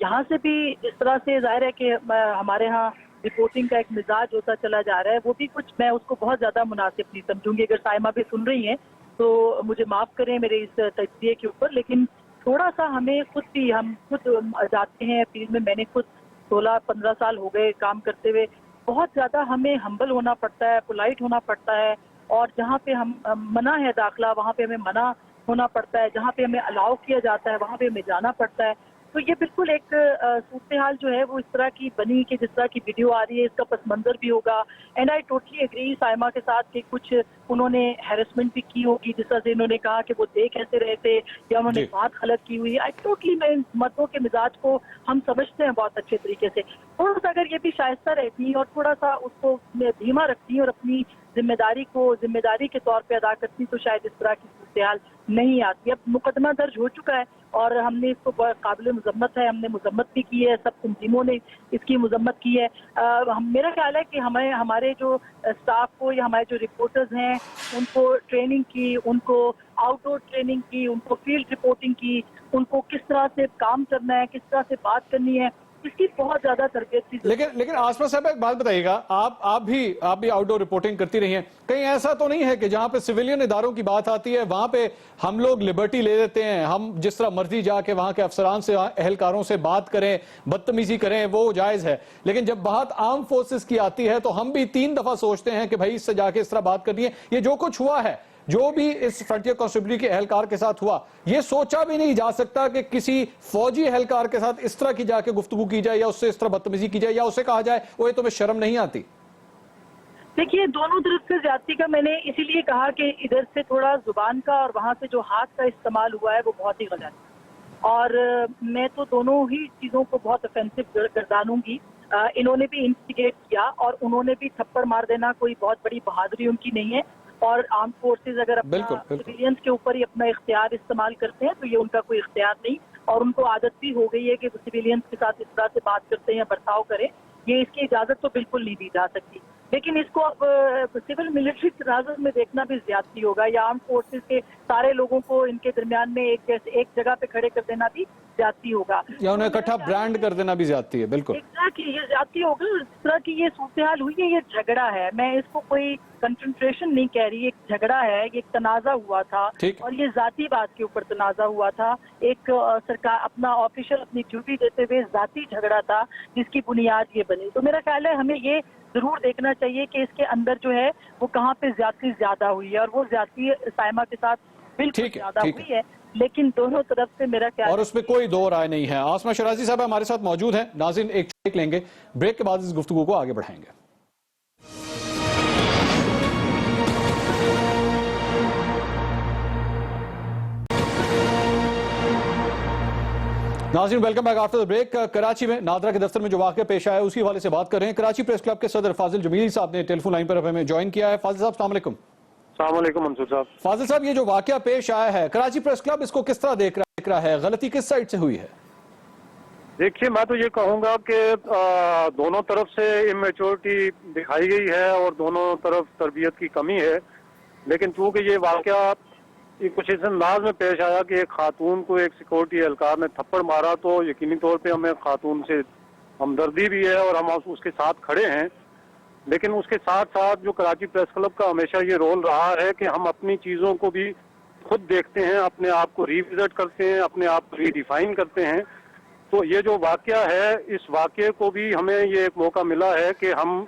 یہاں سے بھی اس طرح سے ظاہر ہے کہ ہمارے ہاں رپورٹنگ کا ایک مزاج ہوتا چلا جا رہا ہے. وہ بھی کچھ میں اس کو بہت زیادہ مناسب نہیں سمجھوں گی. اگر سائمہ بھی سن رہی ہیں تو مجھے معاف کریں میرے اس تجزیے کے اوپر، لیکن تھوڑا سا ہمیں ہم خود جاتے ہیں فیلڈ میں. میں نے خود 16-15 سال ہو گئے کام کرتے ہوئے. بہت زیادہ ہمیں ہمبل ہونا پڑتا ہے، پولائٹ ہونا پڑتا ہے، اور جہاں پہ ہم منع ہے داخلہ وہاں پہ ہمیں منع ہونا پڑتا ہے، جہاں پہ ہمیں الاؤ کیا جاتا ہے وہاں پہ ہمیں جانا پڑتا ہے. तो ये बिल्कुल एक सूरत-ए-हाल जो है वो इस तरह की बनी कि जिस तरह की वीडियो आ रही है इसका पस मंजर भी होगा। And I totally agree Saima के साथ कि कुछ उन्होंने हैरेसमेंट भी की होगी, जिस तरह से इन्होंने कहा कि वो देख कैसे रहे थे या उन्होंने बात गलत की हुई। आई टोटली, मैं इन मर्दों के मिजाज को हम समझते हैं बहुत अच्छे तरीके से। थोड़ा सा अगर ये भी शाइस्ता रहती और थोड़ा सा उसको धीमा रखती और अपनी जिम्मेदारी के तौर पे अदा करती तो शायद इस तरह की सूरत-ए-हाल नहीं आती। अब मुकदमा दर्ज हो चुका है और हमने इसको काबिल मजम्मत है, हमने मजम्मत भी की है, सब तंजीमों ने इसकी मजम्मत की है। मेरा ख्याल है कि हमारे जो स्टाफ को या हमारे जो रिपोर्टर्स हैं उनको ट्रेनिंग की, उनको आउटडोर ट्रेनिंग की, उनको फील्ड रिपोर्टिंग की, उनको किस तरह से काम करना है, किस तरह से बात करनी है, इसकी बहुत ज्यादा तरबियत थी। लेकिन आसमा साहब एक बात बताइएगा, आप भी आउटडोर रिपोर्टिंग करती रही हैं, कहीं ऐसा तो नहीं है कि जहां पे सिविलियन इदारों की बात आती है वहां पे हम लोग लिबर्टी ले लेते हैं, हम जिस तरह मर्जी जाके वहां के अफसरान से, एहलकारों से बात करें, बदतमीजी करें, वो जायज है, लेकिन जब बात आर्म फोर्सेस की आती है तो हम भी 3 दफा सोचते हैं कि भाई इससे जाके इस तरह बात करनी है। ये जो कुछ हुआ है, जो भी इस फ्रंटियर कांस्टेबल के एहलकार के साथ हुआ, ये सोचा भी नहीं जा सकता कि किसी फौजी एहलकार के साथ इस तरह की जाके गुफ्तगू की जाए या उससे इस तरह बदतमीजी की जाए या उसे कहा जाए वो ये तुम्हें शर्म नहीं आती। देखिए, दोनों तरफ से ज्यादती का मैंने इसीलिए कहा कि इधर से थोड़ा जुबान का और वहां से जो हाथ का इस्तेमाल हुआ है वो बहुत ही गलत है और मैं तो दोनों ही चीजों को बहुत ऑफेंसिव गर्दानूंगी। इन्होंने भी इंस्टिगेट किया और उन्होंने भी थप्पड़ मार देना कोई बहुत बड़ी बहादुरी उनकी नहीं है और आर्म फोर्सेज अगर अपना सिविलियंस के ऊपर ही अपना इख्तियार इस्तेमाल करते हैं तो ये उनका कोई इख्तियार नहीं और उनको आदत भी हो गई है कि वो सिविलियंस के साथ इस तरह से बात करते हैं या बर्ताव करें, ये इसकी इजाजत तो बिल्कुल नहीं दी जा सकती। लेकिन इसको अब सिविल मिलिट्री तनाज़ुर में देखना भी ज्यादती होगा या आर्म फोर्सेज के सारे लोगों को इनके दरमियान में एक जगह पे खड़े कर देना भी ज्यादती होगा या उन्हें इकट्ठा ब्रांड कर देना भी ज्यादती है। बिल्कुल एग्जैक्टली, ये ज्यादती होगा। इस तरह की ये सूरत-ए-हाल हुई है, ये झगड़ा है, मैं इसको कोई कंसंट्रेशन नहीं कह रही, एक झगड़ा है, ये एक तनाजा हुआ था और ये जाती बात के ऊपर तनाजा हुआ था। एक सरकार अपना ऑफिशियल अपनी ड्यूटी देते हुए जाती झगड़ा था जिसकी बुनियाद ये बनी। तो मेरा ख्याल है हमें ये जरूर देखना चाहिए कि इसके अंदर जो है वो कहाँ पे ज्यादती ज्यादा हुई है और वो ज्यादती साइमा के साथ बिल्कुल ज्यादा हुई है, लेकिन दोनों तरफ से मेरा ख्याल और उसमें कोई दो राय नहीं है। आसमा शराजी साहब हमारे साथ मौजूद हैं। नाज़रीन, एक ब्रेक लेंगे, ब्रेक के बाद इस गुफ्तगू को आगे बढ़ाएंगे। नाज़रीन, welcome back after the break. Karachi में नादरा के दफ्तर में जो वाक़या पेश आया है उसके हवाले से बात कर रहे हैं। कराची प्रेस क्लब के सदर फाजिल जमीली साहब ने टेलीफोन लाइन पर हमें ज्वाइन किया है। फाजिल साहब, अस्सलाम वालेकुम। अस्सलाम वालेकुम मंसूर साहब। फाजिल साहब, ये जो वाक़या पेश आया है, कराची प्रेस क्लब इसको किस तरह देख रहा है, गलती किस साइड से हुई है? देखिए, मैं तो ये कहूँगा कि दोनों तरफ से इमेच्योरिटी दिखाई गई है और दोनों तरफ तरबियत की कमी है, लेकिन चूंकि ये वाक़या कुछ इस अंदाज में पेश आया कि एक खातून को एक सिक्योरिटी एहलकार ने थप्पड़ मारा, तो यकीनी तौर पे हमें खातून से हमदर्दी भी है और हम उसके साथ खड़े हैं। लेकिन उसके साथ साथ जो कराची प्रेस क्लब का हमेशा ये रोल रहा है कि हम अपनी चीज़ों को भी खुद देखते हैं, अपने आप को रिविजिट करते हैं, अपने आप को रीडिफाइन करते हैं। तो ये जो वाक़या है, इस वाक़ये को भी हमें ये एक मौका मिला है कि हम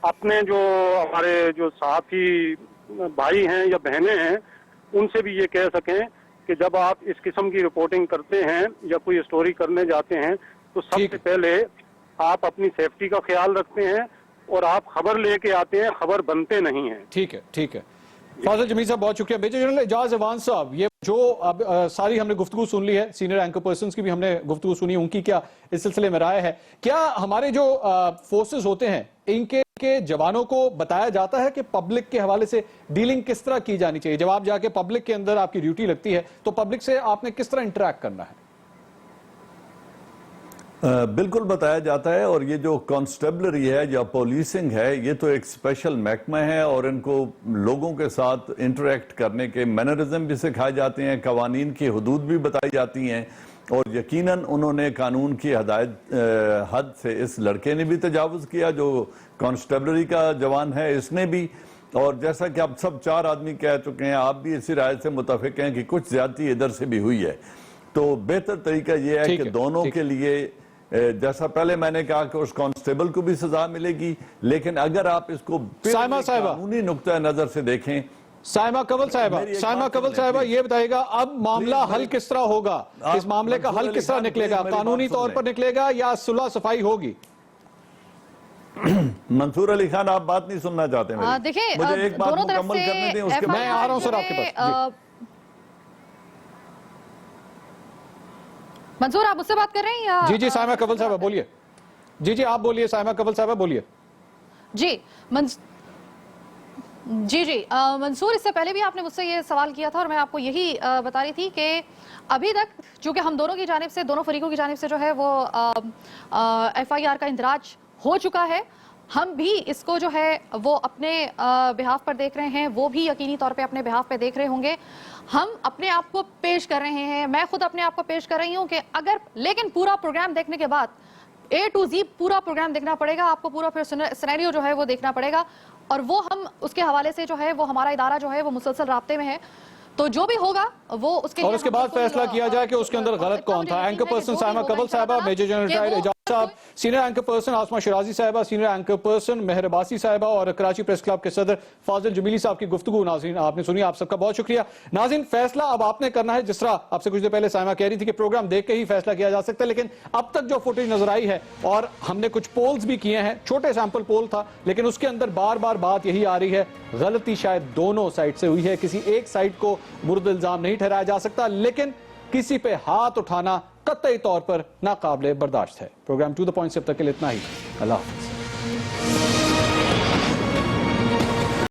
अपने जो हमारे जो साथी भाई हैं या बहनें हैं उनसे भी ये कह सकें कि जब आप इस किस्म की रिपोर्टिंग करते हैं या कोई स्टोरी करने जाते हैं तो सबसे पहले आप अपनी सेफ्टी का ख्याल रखते हैं और आप खबर लेके आते हैं, खबर बनते नहीं हैं। ठीक है, ठीक है। फाजिल जमील साहब, बहुत शुक्रिया। मेजर जनरल एजाज अवान साहब, ये जो अब सारी हमने गुफ्तगू सुन ली है, सीनियर एंकर पर्सन की भी हमने गुफ्तगू सुनी, उनकी क्या इस सिलसिले में राय है? क्या हमारे जो फोर्सेस होते हैं इनके जवानों को बताया जाता है कि पब्लिक के हवाले से डीलिंग किस तरह की जानी चाहिए? जब आप जाके पब्लिक के अंदर आपकी ड्यूटी लगती है तो पब्लिक से आपने किस तरह इंटरेक्ट करना है? बिल्कुल बताया जाता है और ये जो कांस्टेबलरी है या पुलिसिंग है, ये तो एक स्पेशल महकमा है और इनको लोगों के साथ इंटरेक्ट करने के मैनरिज्म भी सिखाए जाते हैं, कवानीन की हदूद भी बताई जाती हैं और यकीनन उन्होंने कानून की हद से इस लड़के ने भी तजावुज़ किया जो कांस्टेबलरी का जवान है, इसने भी। और जैसा कि आप सब 4 आदमी कह चुके हैं, आप भी इसी राय से मुतफिक हैं कि कुछ ज्यादती इधर से भी हुई है। तो बेहतर तरीका यह है कि दोनों के लिए, जैसा पहले मैंने कहा कि उस कांस्टेबल को भी सजा मिलेगी, लेकिन अगर आप इसको कानूनी नुक्ता नजर से देखें साइमा कंवल साहिबा, मेरी एक साइमा बात कंवल सुन साहिबा, लें, ये बताइएगा अब मामला प्लीज, हल मेरी- किस तरह होगा? इस मामले का हल मंसूर किस तरह अली खान, निकलेगा? प्लीज मेरी कानूनी बात तौर सुन पर लें। निकलेगा या सुलह सफाई होगी? मंसूर अली खान, आप बात नहीं सुनना चाहते मेरी। देखिए, मुझे एक बात दोनों तरफ मुकम्मल से करने दें, उसके बाद मैं आ रहा हूं सर आपके पास। मंसूर, आप मुझसे बात कर रहे हैं या? जी साइमा कंवल साहिबा बोलिए। जी आप बोलिए, साइमा कंवल साहिबा बोलिए। जी मंसूर, इससे पहले भी आपने मुझसे ये सवाल किया था और मैं आपको यही बता रही थी कि अभी तक चूंकि हम दोनों की जानिब से, दोनों फरीकों की जानिब से जो है वो FIR का इंदराज हो चुका है। हम भी इसको जो है वो अपने बिहाफ पर देख रहे हैं, वो भी यकीनी तौर पे अपने बिहाफ पे देख रहे होंगे। हम अपने आप को पेश कर रहे हैं, मैं खुद अपने आप को पेश कर रही हूँ कि अगर, लेकिन पूरा प्रोग्राम देखने के बाद A to Z पूरा प्रोग्राम देखना पड़ेगा आपको, पूरा फिर सिनेरियो जो है वो देखना पड़ेगा और वो हम उसके हवाले से जो है वो हमारा इदारा जो है वो मुसलसल राब्ते में है, तो जो भी होगा वो उसके और उसके बाद फैसला किया जाए कि उसके अंदर गलत कौन था। एंकर पर्सन साइमा कंवल साहिबा, मेजर जनरल रिटायर्ड एजाज साहब, सीनियर एंकर पर्सन आसमा शिराजी साहिबा, सीनियर एंकर पर्सन मेहर अब्बासी साहिबा और कराची प्रेस क्लब के सदर फाजिल जमीली साहब की गुफ्तगू नाज़रीन आपने सुनी। आप सबका बहुत शुक्रिया। नाज़रीन, फैसला अब आपने करना है। जिस तरह आपसे कुछ देर पहले साइमा कह रही थी कि प्रोग्राम देख के ही फैसला किया जा सकता है, लेकिन अब तक जो फुटेज नजर आई है और हमने कुछ पोल्स भी किए हैं, छोटे सैंपल पोल था, लेकिन उसके अंदर बार बार बात यही आ रही है, गलती शायद दोनों साइड से हुई है। किसी एक साइड को मुर्द इल्जाम नहीं ठहराया जा सकता, लेकिन किसी पे हाथ उठाना कतई तौर पर नाकाबिले बर्दाश्त है। प्रोग्राम टू द पॉइंट से अब तक के लिए इतना ही। अल्लाह हाफ़िज़।